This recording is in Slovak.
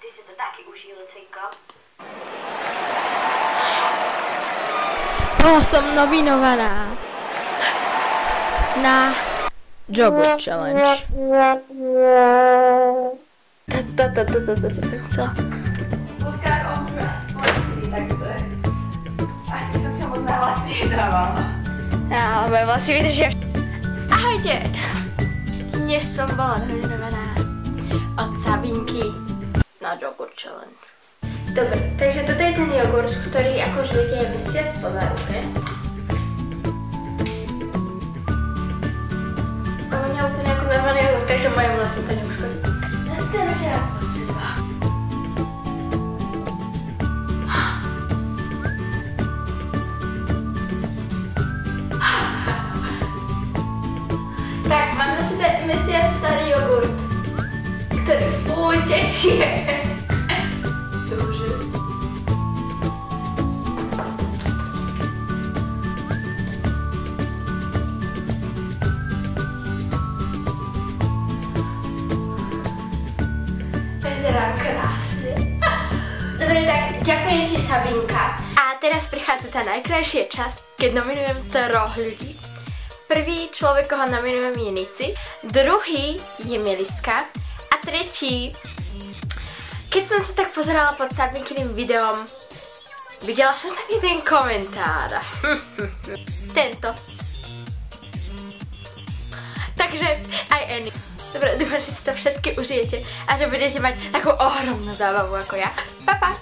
Ty si to taky užij, Lucinko. Bola som nominovaná na Jogurt Challenge. To som chcela. Budka takže asi som sa moc na hlas nedávala. Ja, moje vlasy vydržia. Ahojte! Dnes som bola nominovaná od Sabinky na Jogurt Challenge. Dobre, takže toto je ten jogurt, ktorý, ako už viete, je mesiac po záruke. A on je úplne ako normálny jogurt, takže moje vlasy to neuškodí. Nastavíme, že rád pod seba. Tak, mám na sebe mesiac starý jogurt, ktorý fúj tečie. Dobře. Vyzerám krásne. Dobre, tak ďakujem ti, Sabinka. A teraz prichádza tá najkrajšia časť, keď nominujem 3 ľudí. Prvý človek, koho nominujem, je Nici, druhý je Miliska a tretí, keď som sa tak pozerala pod Sabinkyným videom, videla som tam jeden komentár. Tento. Takže aj Annie. Dobre, dúfam, že si to všetky užijete a že budete mať takú ohromnú zábavu ako ja. Pa, pa.